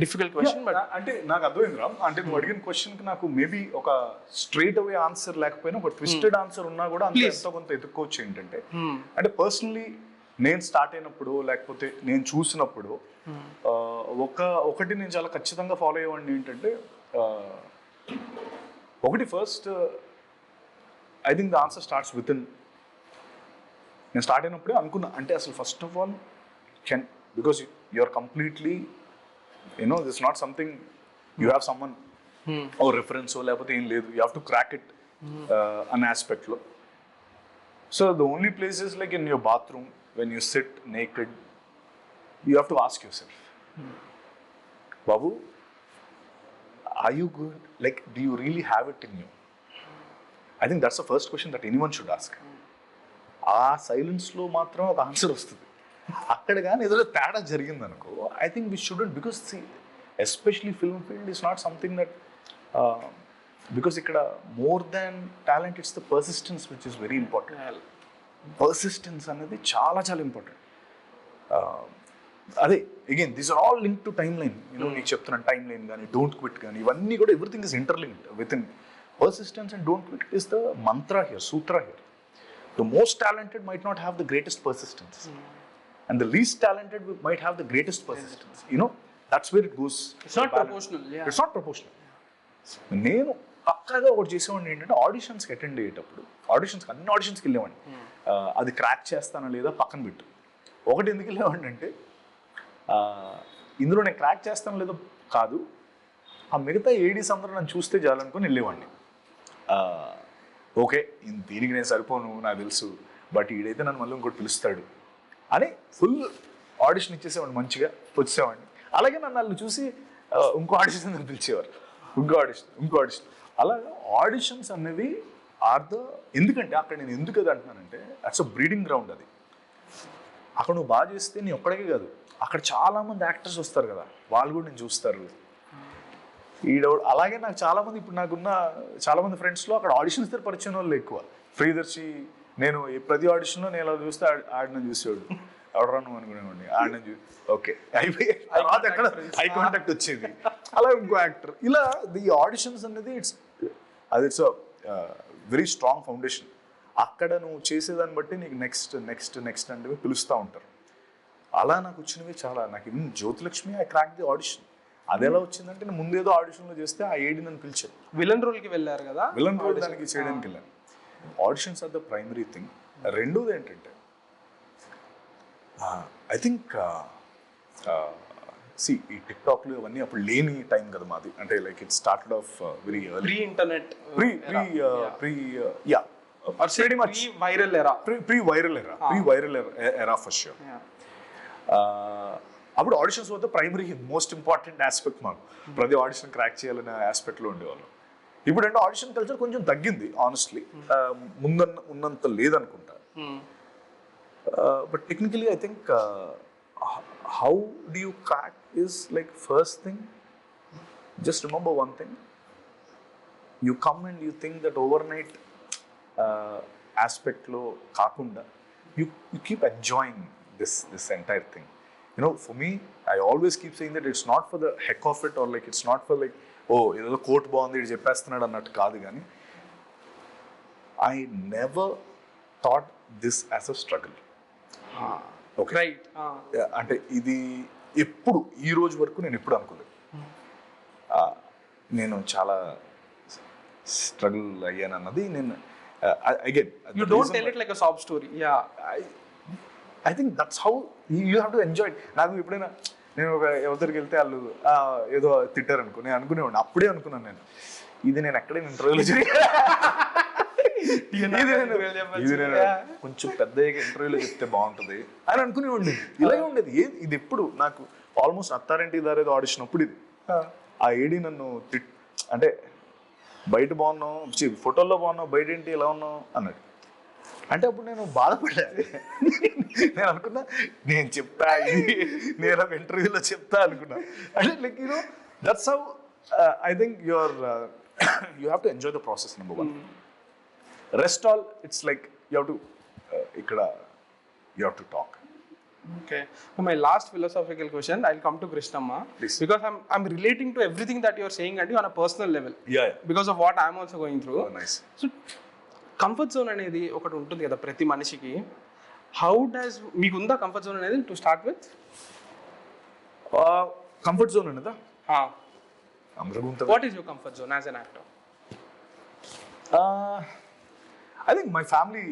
difficult question, but అంటే నాకు అర్థమైంది రామ్. అంటే నువ్వు అడిగిన క్వశ్చన్కి నాకు maybe ఒక straight అవే answer లేకపోయినా ఒక ట్విస్టెడ్ ఆన్సర్ ఉన్నా కూడా అంత ఎంతో కొంత ఎదుర్కోవచ్చు. ఏంటంటే అంటే పర్సనలీ నేను స్టార్ట్ అయినప్పుడు లేకపోతే నేను చూసినప్పుడు ఒకటి నేను చాలా ఖచ్చితంగా ఫాలో అయ్యేవాడిని. ఏంటంటే ఒకటి first I think the answer starts within. నేను స్టార్ట్ అయినప్పుడే అనుకున్నా, అంటే అసలు first of all can, because you are completely this not something you have someone ఓ రిఫరెన్స్ లేకపోతే ఏం లేదు, you have to crack it an ఆస్పెక్ట్లో. So the only place is like in your bathroom when you sit naked, you have to ask yourself, బాబు, are you good? Like, do you really have it in you? I think that's the first question that anyone should ask. ఆ సైలెన్స్లో మాత్రం ఒక answer వస్తుంది. అక్కడ కానీ ఏదో తేడా జరిగింది అనుకో, I think we shouldn't, because especially film field is not something that, because ఇక్కడ more than talent it's the persistence which is very important. Persistence అనేది చాలా చాలా ఇంపార్టెంట్. అదే again these are all link to time line. నీకు చెప్తున్నాను, time line కానీ don't quit కానీ ఇవన్నీ కూడా everything is interlinked within. Persistence and don't quit is the mantra here, sutra here. The most talented might not have the greatest persistence, and the least talented might have the greatest persistence. That's where it goes. It's not proportional. Yeah. It's not proportional. నేను పక్కాగా ఒకటి చేసేవాడిని ఏంటంటే, ఆడిషన్స్కి attend అయ్యేటప్పుడు, అన్ని ఆడిషన్స్కి వెళ్ళేవాడిని. అది crack చేస్తానా లేదా పక్కన పెట్టు. ఒకటి ఎందుకు వెళ్ళేవాడిని అంటే, ఇందులో నేను క్రాక్ చేస్తాను లేదో కాదు, ఆ మిగతా ఏడీస్ అందరూ నన్ను చూస్తే చాలనుకొని వెళ్ళేవాడిని. ఓకే, దీనికి నేను సరిపోను నాకు తెలుసు, బట్ ఈడైతే నన్ను మళ్ళీ ఇంకోటి పిలుస్తాడు అని ఫుల్ ఆడిషన్ ఇచ్చేసేవాడిని, మంచిగా వచ్చేవాడిని. అలాగే నన్ను వాళ్ళు చూసి ఇంకో ఆడిషన్ నన్ను పిలిచేవారు, ఇంకో ఆడిషన్. అలాగా ఆడిషన్స్ అనేవి ఎందుకంటే అక్కడ నేను ఎందుకు అది అంటున్నానంటే, అట్స్ అ బ్రీడింగ్ గ్రౌండ్. అది అక్కడ నువ్వు బాగా చేస్తే నీ ఒక్కడికే కాదు, అక్కడ చాలామంది యాక్టర్స్ వస్తారు కదా, వాళ్ళు కూడా నేను చూస్తారు. అలాగే నాకు చాలామంది, ఇప్పుడు నాకున్న చాలామంది ఫ్రెండ్స్లో అక్కడ ఆడిషన్స్ దగ్గర పరిచయం వాళ్ళు ఎక్కువ. ప్రియదర్శి, నేను ప్రతి ఆడిషన్లో నేను ఎలా చూస్తే ఆడిన చూసేవాడు, ఎవడరా నువ్వు అనుకునేవాడిని, ఆడిన ఓకే అయిపోయి తర్వాత ఎక్కడ ఐ కాంటాక్ట్ వచ్చేది. అలా ఇంకో యాక్టర్, ఇలా ది ఆడిషన్స్ అనేది ఇట్స్ వెరీ స్ట్రాంగ్ ఫౌండేషన్. అక్కడ నువ్వు చేసేదాన్ని బట్టి నీకు నెక్స్ట్ అంటే పిలుస్తూ ఉంటారు. అలా నాకు వచ్చినవి చాలా. నాకు ఇవన్నీ Jyothilakshmi, I crack the audition. అది ఎలా వచ్చిందంటే, నేను ముందేదో ఆడిషన్లో చేస్తే ఆ ఏడి నన్ను పిలిచాను. విలన్ రోల్కి వెళ్ళారు కదా, విలన్ రోల్ దానికి చేయడానికి వెళ్ళాను. Auditions are the primary thing. రెండోది ఏంటంటే, ఐ థింక్ ఈ టిక్టాక్లు ఇవన్నీ అప్పుడు లేని టైం కదా మాది. అంటే like it started off very early, pre internet, viral ఎరా ఫర్ ష్యూర్. అప్పుడు ఆడిషన్స్ వద్ద ప్రైమరీ మోస్ట్ ఇంపార్టెంట్ ఆస్పెక్ట్ మాకు. ప్రతి ఆడిషన్ క్రాక్ చేయాలనే ఆస్పెక్ట్లో ఉండేవాళ్ళం. ఇప్పుడు అంటే ఆడిషన్ కల్చర్ కొంచెం తగ్గింది ఆనెస్ట్లీ, ఉన్నంత లేదనుకుంటా. But technically I think how do you crack is like, first thing just remember one thing, you come and you think that overnight ఆస్పెక్ట్లో కాకుండా you keep enjoying this entire thing. For me, I always keep saying that it's not for the heck of it, or like it's not for like, oh, ఏదో coat బాగుంది ఇది చెప్పేస్తున్నాడు అన్నట్టు కాదు. కానీ I never thought this as a struggle. Okay. Right. అంటే ఇది ఎప్పుడు ఈ రోజు వరకు నేను ఎప్పుడు అనుకోలేదు. నేను చాలా స్ట్రగుల్ అయ్యాను అన్నది నేను again. You don't tell it like a sob story. Yeah. I think that's how you have to enjoy it. నాకు ఎప్పుడైనా నేను ఒక ఎవరికి వెళ్తే వాళ్ళు ఏదో తిట్టారు అనుకో, నేను అనుకునేవాడిని, అప్పుడే అనుకున్నాను నేను, ఇది నేను ఎక్కడైనా ఇంటర్వ్యూలో ఇది నేను కొంచెం పెద్ద ఇంటర్వ్యూలో చెప్తే బాగుంటుంది అని అనుకునేవాడిని. ఇలాగే ఉండేది. ఇది ఎప్పుడు నాకు ఆల్మోస్ట్ అత్తారింటి దారేదో ఆడిషన్ అప్పుడు ఇది, ఆ ఏడీ నన్ను అంటే బయట బాగున్నావు, ఫోటోల్లో బాగున్నావు, బయట ఏంటి ఎలా ఉన్నావు అన్నాడు. అంటే అప్పుడు నేను బాధపడ్డాను. నేను అనుకున్నా, నేను చెప్తా ఇది నేను ఒక ఇంటర్వ్యూలో చెప్తా అనుకున్నా. అంటే like that's how I think you have to enjoy the process. Number one. Rest all it's like you have to ఇక్కడ you have to talk. Okay. So my last philosophical question, I'll come to Krishnamma. Please. Because I'm relating to everything that you're saying and on a personal level. Yeah. Because of what I'm also going through. Oh, nice. So comfort zone అనేది ఒకటి ఉంటుంది కదా ప్రతి మనిషికి. How does మీకుందా comfort zone అనేది to start with? Comfort zone అనేదా? What is your comfort zone as an actor? I think my family.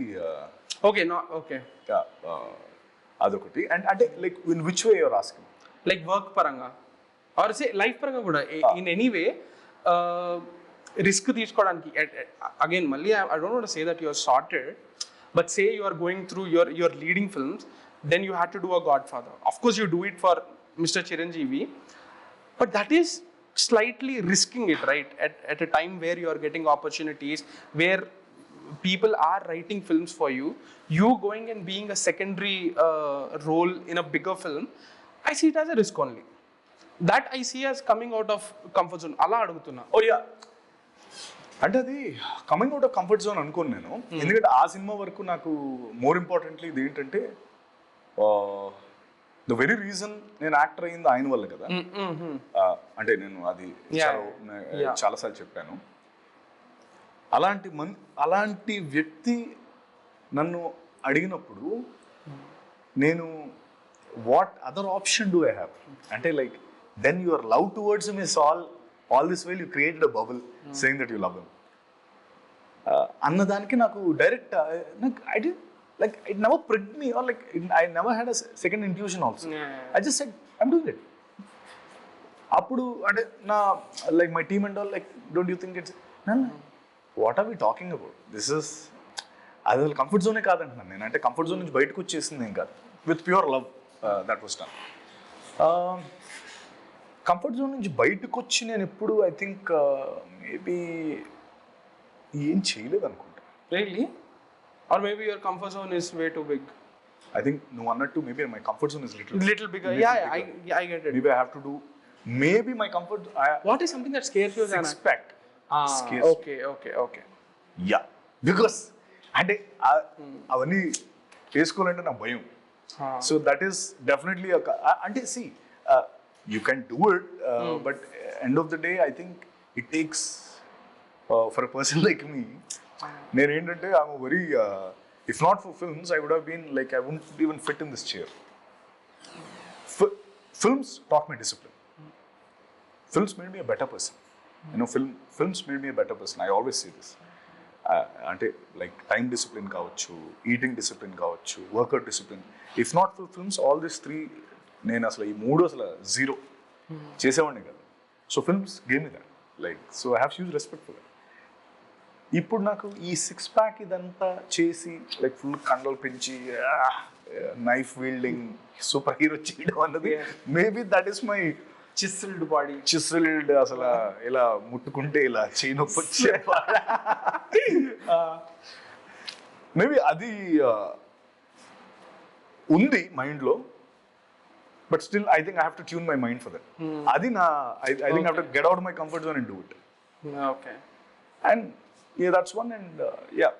Okay, okay, అదొకటి. అండ్ అంటే like in which way you're asking? Like work పరంగా or say life పరంగా కూడా, in any way risk తీసుకోవడానికి. Again మళ్ళీ I don't want to say that you are sorted, but say you are going through your leading films, then you have to do a godfather. Of course you do it for mister Chiranjeevi, but that is slightly risking it, right? At a time where you are getting opportunities, where people are writing films for you, you going and being a secondary role in a bigger film, I see it as a risk only. That I see as coming out of comfort zone. అలా అడుగుతున్నా. ఓ yeah, అంటే అది coming out of comfort zone అనుకోను నేను. ఎందుకంటే ఆ cinema వరకు నాకు మోర్ ఇంపార్టెంట్లీ ఇది ఏంటంటే ద వెరీ రీజన్ నేను యాక్టర్ అయింది ఆయన వల్ల కదా. అంటే నేను అది చాలాసార్లు చెప్పాను. అలాంటి వ్యక్తి నన్ను అడిగినప్పుడు నేను what other option do I have అంటే like then your love towards him is all this while you created a bubble saying that you love him అన్నదానికి నాకు డైరెక్ట్ నాకు ఐ డి like it never pricked me or like I never had a second intuition also. I just said I'm doing it. అప్పుడు అంటే నా like my team and all like don't you think it's what are we talking about this is అది అసలు comfort జోనే కాదంటున్నాను నేను. అంటే comfort zone నుంచి బయటకు వచ్చేసింది ఏం కాదు. With pure love that was done. Comfort zone నుంచి బయటకు వచ్చి నేను ఎప్పుడు ఐ థింక్ మేబీ ఏం చేయలేదు అనుకుంటా. Really? Or maybe your comfort zone is way too big. I think no annattu maybe my comfort zone is Little bigger. Yeah, I get it. Maybe I have to do maybe my comfort. What is something that scares you as an actor? Expect. Scares Okay. Yeah, because అంటే అవన్నీ చేసుకోవాలంటే నా భయం. So that is definitely అంటే see you can do it but end of the day I think it takes for a person like me. నేను ఏంటంటే I'm very if not for films I would have been like I wouldn't even fit in this chair. Films taught me discipline. Films made me a better person. You know, films made me a better person. I always say this. అంటే like time discipline కావచ్చు, eating discipline కావచ్చు, workout discipline. If not for films all this three నేను అసలు ఈ మూడు అసలు zero చేసేవాడిని కదా. So films gave me that like so I have huge respect for that. ఇప్పుడు నాకు ఈ 6-pack ఇదంతా చేసి లైక్ ఫుల్ కండలు పెంచి నైఫ్ వీల్డింగ్ సూపర్ హీరో చేయడం అన్నది maybe that is my chiselled body. Chiselled అసలు ఇలా ముట్టుకుంటే ఇలా చేయి నొప్పి వచ్చే మేబీ అది ఉంది మైండ్లో. But still I think I have to tune my mind for that. అది నా I think I have to get out my comfort zone and do it. Okay. And yeah, that's one. And yeah,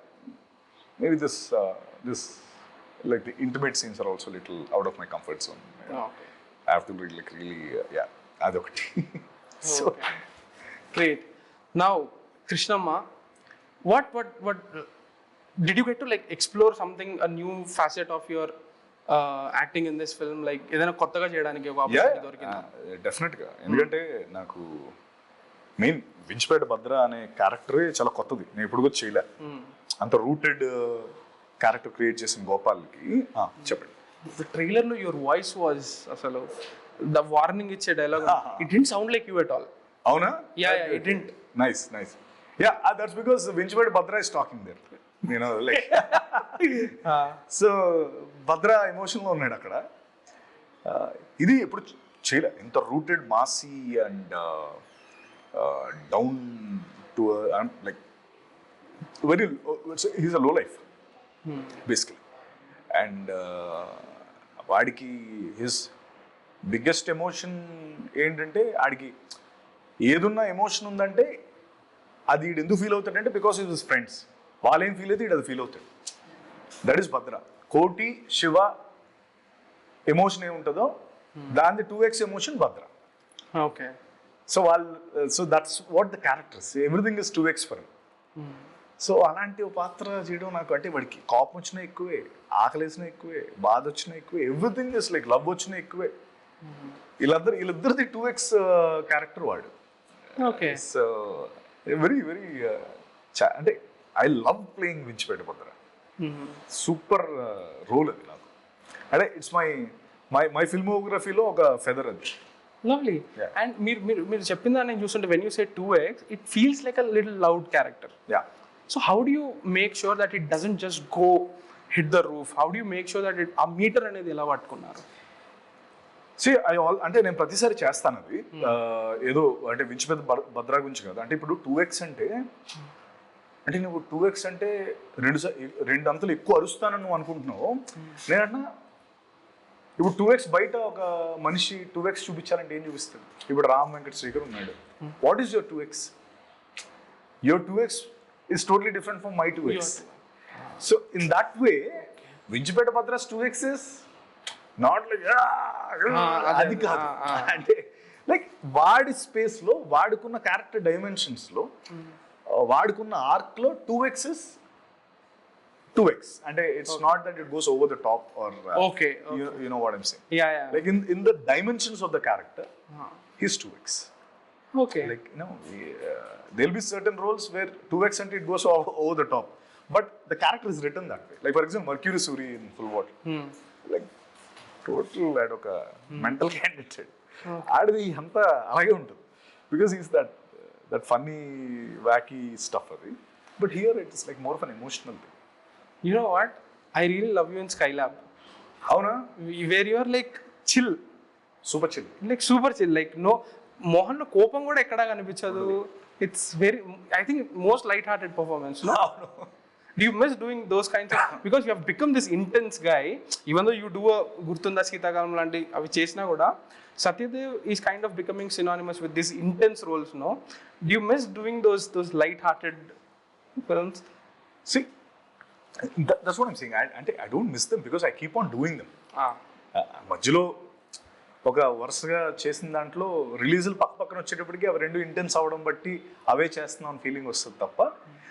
maybe this like the intimate scenes are also a little out of my comfort zone. Okay. I have to really yeah, adokati. So Okay. Great. Now, Krishnamma, what did you get to like explore something, a new facet of your acting in this film? Like ఏదైనా కొత్తగా చేయడానికి ఒక opportunity దొరికిందా? డెఫినెట్గా. ఎందుకంటే నాకు main Vinchipeta భద్ర అనే క్యారెక్టరే చాలా కొత్తది. నేను ఇప్పుడు కూడా చేయలే. అంత రూటెడ్ క్యారెక్టర్ క్రియేట్ చేసిన గోపాల్కి చెప్పండి. The trailer లో your voice was అసలు the warning ఇచ్చే dialogue it didn't sound like you at all. అవునా? Yeah, it didn't. Nice. Yeah, that's because Vinchipeta Bhadra is talking there. You know, like so Bhadra ఎమోషన్లో ఉన్నాడు అక్కడ. ఇది ఎప్పుడు చేయలే. ఇంత rooted massy and down to like very he's a low life basically. And వాడికి his biggest emotion ఏంటంటే ఆడికి ఏదున్న ఎమోషన్ ఉందంటే అది వీడు ఎందుకు ఫీల్ అవుతాడంటే బికాస్ ఇస్ హిస్ ఫ్రెండ్స్. వాళ్ళు ఏం ఫీల్ అయితే వీడు అది ఫీల్ అవుతాడు. That is Bhadra. Koti Shiva emotion ఏముంటుందో దాని 2x emotion Bhadra. Okay. So so that's what the characters. Everything is 2x for him. So అలాంటి ఒక పాత్ర చేయడం నాకు అంటే వాడికి కోపం వచ్చినా ఎక్కువే, ఆకలి వేసినా ఎక్కువే, బాధ వచ్చినా ఎక్కువే, ఎవ్రీథింగ్ ఇస్ లైక్ లవ్ వచ్చినా ఎక్కువే. వీళ్ళిద్దరిది 2x క్యారెక్టర్ వాడు. ఓకే. సో వెరీ అంటే I love playing Vinchipeta Bhadra. Super role అది నాకు. అంటే ఇట్స్ మై ఫిల్మోగ్రఫీలో ఒక ఫెదర్ అది. Lovely. Yeah. And మీరు చెప్పిన దాన్ని నేను చూస్తుంటే when you say 2x, it feels like a little loud character. Yeah. So how do you make sure that it doesn't just go hit the roof? How do you make sure that ఆ metre అనేది ఎలా పట్టుకున్నారు? అంటే నేను ప్రతిసారి చేస్తాను అది. ఏదో అంటే వించిపేట భద్ర గురించి కదా. అంటే ఇప్పుడు 2x అంటే అంటే నువ్వు 2x అంటే రెండు అంతలు ఎక్కువ అరుస్తానని నువ్వు అనుకుంటున్నావు. నేనంటున్నా ఇప్పుడు 2x బయట ఒక మనిషి 2x చూపించాలంటే ఏం చూపిస్తాడు? ఇప్పుడు రామ్ వెంకట శ్రీకర్ ఉన్నాడు. What is your 2x? Your 2x is totally different from my 2x. So in that way, Vinchipeta Patra's 2x is not like అది కాదు. అంటే లైక్ వాడి స్పేస్ లో వాడుకున్న క్యారెక్టర్ డైమెన్షన్స్ లో వాడుకున్న ఆర్క్ లో 2x is 2x. అంటే it's not that it goes over the top or Okay. you know what I'm saying. Yeah. Like in the dimensions of the character, he's 2x. Okay. Like there'll be certain roles where 2x and it goes over the top, but the character is written that way. Like for example, Mercury Suri in Full Water, like total adoka mental candidate. Adidi anta alage untundi because he's that funny wacky stuff adi, but here it is like more of an emotional thing. You know what? I really love you in Skylab. Avuna? Where you are like chill. Super chill. Like super chill. Like no, Mohan లో కోపం కూడా ఎక్కడా కనిపించదు. It's very, I think most light hearted performance. Do you miss doing those kinds of, because you have become this intense guy, even though you do a గుర్తుందా శీతాకాలం లాంటి అవి చేసినా కూడా Satyadev is kind of becoming synonymous with this intense roles. No, do you miss doing those light hearted films? See, that's what I'm saying. I don't miss them because I keep on doing them. మధ్యలో ఒక వరుసగా చేసిన దాంట్లో రిలీజులు పక్కన వచ్చేటప్పటికి అవి రెండు intense అవడం బట్టి అవే చేస్తున్నాం అని ఫీలింగ్ వస్తుంది తప్ప.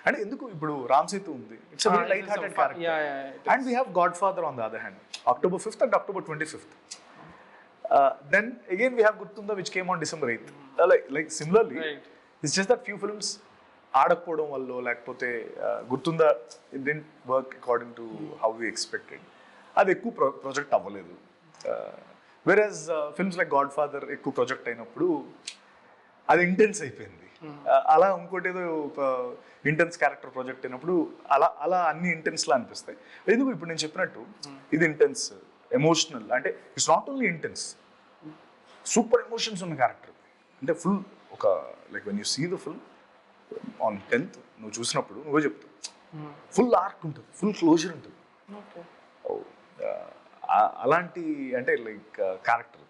అంటే ఎందుకు ఇప్పుడు రామ్ సేతు ఉంది, it's very light hearted character. And we have God father on the other hand, October 5th and October 25th. Then again we have Guttunda which came on December 8th. Like similarly, it's just that few films ఆడకపోవడం వల్ల లేకపోతే గుర్తుందా it didn't work according to how we expected, అది ఎక్కువ project అవ్వలేదు. Whereas films like godfather ఎక్కువ project అయినప్పుడు అది ఇంటెన్స్ అయిపోయింది. అలా ఇంకోటి ఏదో ఇంటెన్స్ క్యారెక్టర్ ప్రాజెక్ట్ అయినప్పుడు అలా అన్ని ఇంటెన్స్లా అనిపిస్తాయి. ఎందుకు ఇప్పుడు నేను చెప్పినట్టు ఇది ఇంటెన్స్ ఎమోషనల్, అంటే it's not only intense, super emotions ఉన్న క్యారెక్టర్. అంటే ఫుల్ ఒక like when you see the film on 10th నువ్వు చూసినప్పుడు నువ్వే చెప్తావు ఫుల్ ఆర్క్ ఉంటుంది, ఫుల్ క్లోజర్ ఉంటుంది. అలాంటి అంటే లైక్ క్యారెక్టర్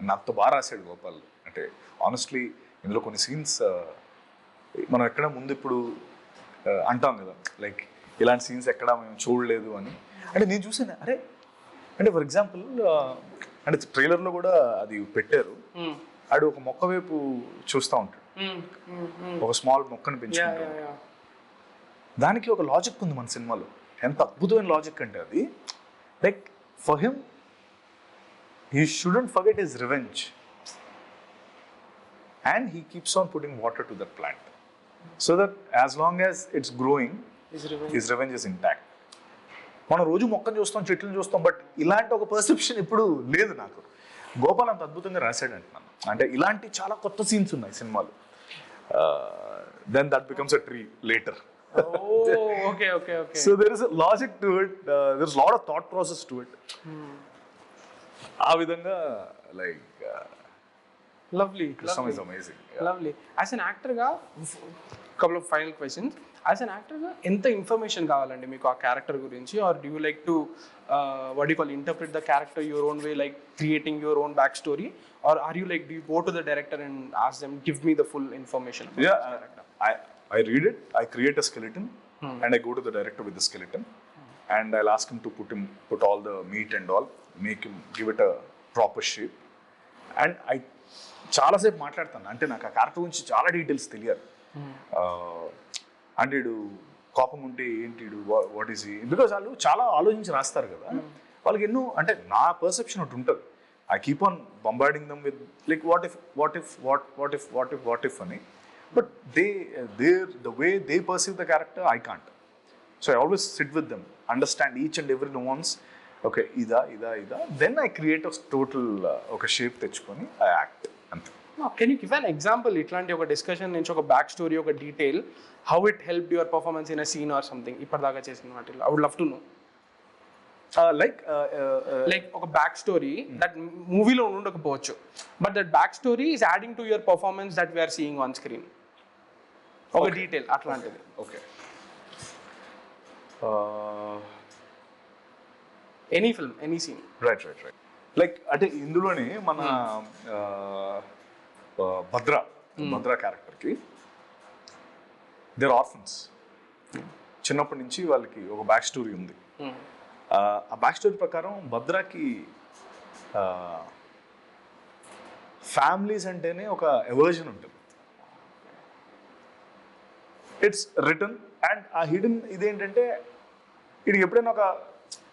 నాతో బాగా రాశాడు గోపాల్. అంటే ఆనెస్ట్లీ ఇందులో కొన్ని సీన్స్ మనం ఎక్కడ ముందు ఇప్పుడు అంటాం కదా, లైక్ ఇలాంటి సీన్స్ ఎక్కడ మేము చూడలేదు అని. అంటే నేను చూసాను, అరే అంటే ఫర్ ఎగ్జాంపుల్ అంటే ట్రైలర్లో కూడా అది పెట్టారు, ఆడు ఒక మొక్క వైపు చూస్తూ ఉంటాడు, ఒక స్మాల్ మొక్కను పెంచుకుంటాడు. దానికి ఒక లాజిక్ ఉంది మన సినిమాలో, ఎంత అద్భుతమైన లాజిక్ అంటే అది like for him he shouldn't forget his revenge and he keeps on putting water to that plant so that as long as it's growing his revenge is intact. మనం రోజు మొక్కను చూస్తాం, చెట్లను చూస్తాం, బట్ ఇలాంటి ఒక పర్సెప్షన్ ఇప్పుడు లేదు నాకు. గోపాల్ అంత అద్భుతంగా రాశాడు అంటున్నాను. అంటే ఇలాంటి చాలా కొత్త సీన్స్ ఉన్నాయి సినిమాలో. then that becomes a tree later. Okay. So there is a logic to it. There's a lot of thought process to it. ఆ విధంగా like lovely. Krishna is amazing. Lovely. As an actor గా couple of final questions. As an actor గా ఎంత information కావాలండి మీకు ఆ character గురించి, or do you like to what do you call interpret the character your own way, like creating your own backstory, or are you like, do you go to the director and ask them give me the full information about this character? I read it, I create a skeleton, and I go to the director with the skeleton, and I'll ask him to put all the meat and all, give it a proper shape. And I చాలా సేపు మాట్లాడతాను, అంటే నాకు ఆ character గురించి చాలా details తెలియాలి. అంటే కోపం ఉంటే ఏంటి, వాట్ ఈస్ హీ, బికాజ్ వాళ్ళు చాలా ఆలోచించి రాస్తారు కదా, వాళ్ళకి ఎన్నో అంటే నా పర్సెప్షన్ ఒకటి ఉంటుంది. I keep on bombarding them with like what if అని. But the way they perceive the character, I can't. So I always sit with them, understand each and every nuance. Okay, ida. Then I create a total oka shape techukoni I act. Can you give an example? Itlanti oka discussion nunchi oka back story, oka detail, how it helped your performance in a scene or something. Ippadaga chesina vaatilo I would love to know. Like oka back story that movie lo undakapochu, but that back story is adding to your performance that we are seeing on screen. ఒక detail అట్లాంటిది. Okay any film, any scene. Right. Like అంటే ఇందులోనే మన భద్ర క్యారెక్టర్కి there orphans. చిన్నప్పటి నుంచి వాళ్ళకి ఒక బ్యాక్ స్టోరీ ఉంది. ఆ బ్యాక్ స్టోరీ ప్రకారం భద్రాకి ఫ్యామిలీస్ అంటేనే ఒక ఎవర్జన్ ఉంటుంది. ఇట్స్ రిటర్న్ అండ్ ఆ హిడెన్ ఇదేంటంటే వీడికి ఎప్పుడైనా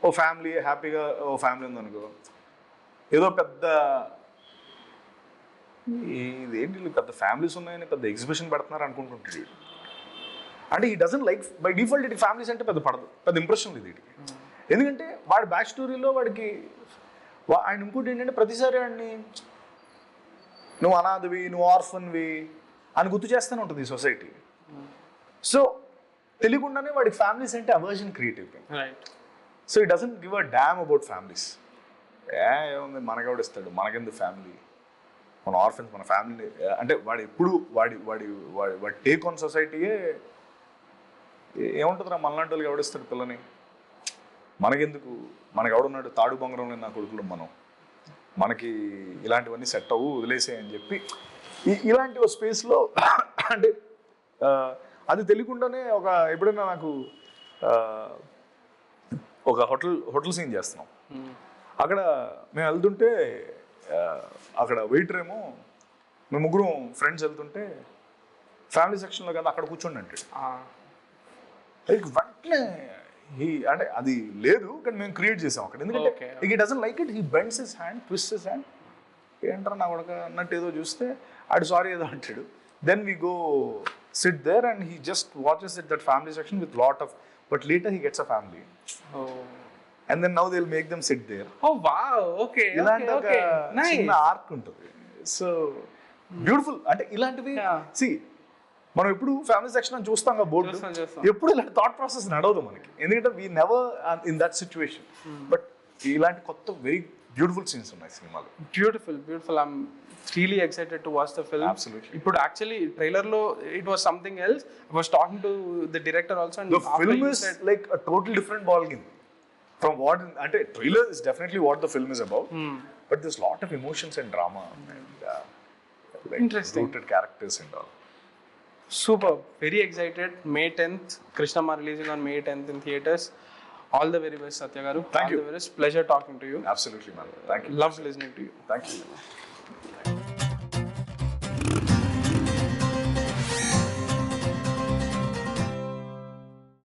ఓ ఫ్యామిలీ హ్యాపీగా ఓ ఫ్యామిలీ ఉందనుకో, ఏదో పెద్ద ఇదేంటి పెద్ద ఫ్యామిలీస్ ఉన్నాయని పెద్ద ఎగ్జిబిషన్ పెడుతున్నారు అనుకుంటుంటాడు వీడు. అంటే ఈ డజన్ లైక్ బై డిఫాల్ట్ ఇటు ఫ్యామిలీస్ అంటే పెద్ద పడదు, పెద్ద ఇంప్రెషన్ లేదు వీడికి. ఎందుకంటే వాడి బ్యాక్ స్టోరీలో వాడికి ఆయన ఇంకోటి ఏంటంటే ప్రతిసారి వాడిని నువ్వు అనాథవి, నువ్వు ఆర్ఫన్వి అని గుర్తు చేస్తూనే ఉంటుంది ఈ సొసైటీ. సో తెలియకుండానే వాడికి ఫ్యామిలీస్ అంటే అవర్జన్ క్రియేట్ అయిపోయింది. Right. So it doesn't give a dam about families. ఏముంది మనకెవడిస్తాడు, మనకెందుకు ఫ్యామిలీ, మన ఆర్ఫన్స్ మన ఫ్యామిలీ అంటే వాడు ఎప్పుడు వాడి టేక్ ఆన్ సొసైటీయే ఏముంటుందిరా మనలాంటి వాళ్ళకి ఎవడిస్తాడు పిల్లని, మనకెందుకు, మనకు ఎవడున్నాడు తాడు బొంగరం లేని నా కొడుకులు మనం, మనకి ఇలాంటివన్నీ సెట్ అవ్వు వదిలేసే అని చెప్పి ఇలాంటి ఒక స్పేస్లో అంటే అది తెలియకుండానే ఎప్పుడైనా నాకు ఒక హోటల్ సీన్ చేస్తున్నాం. అక్కడ మేము వెళ్తుంటే అక్కడ వెయిటర్ ఏమో మేము ముగ్గురం ఫ్రెండ్స్ వెళ్తుంటే ఫ్యామిలీ సెక్షన్లో కదా అక్కడ కూర్చోండి అంటాడు. వెంటనే అంటే అది లేదు కానీ మేము క్రియేట్ చేసాం అక్కడ. ఎందుకంటే he doesn't like it, he bends his hand, twist his hand, ఏంటారా నా కొడుకు అన్నట్టు ఏదో చూస్తే ఆడు సారీ ఏదో అంటాడు. Then we go sit there and he just watches it, that family section with lot of, but later he gets a family. And then now they'll make them sit there. Oh wow, okay. ఇలాంటి ఒక nice చిన్న arc ఉంటుంది. So beautiful. అంటే ఇలాంటివి see మనం ఎప్పుడు family section అని చూస్తాం కదా బోర్డు, ఎప్పుడు ఇలాంటి థాట్ ప్రాసెస్ నడవదు మనకి, ఎందుకంటే we never in that situation. But ఇలాంటి కొత్త వెరీ బ్యూటిఫుల్ సీన్స్ ఉన్నాయి సినిమాలో. Beautiful I'm really excited to watch the film. Absolutely. ఇప్పుడు actually trailer లో it was something else. I was talking to the director also and the film is like a total different ball game from what ante trailer is definitely what the film is about, but there's lot of emotions and drama and like interesting rooted characters and all. Super, very excited. May 10th Krishnamma releasing on May 10th in theaters. All the very best, Satya garu. Thank all you. the very best. Pleasure talking to you. Absolutely man, thank you. Love listening to you. Thank you.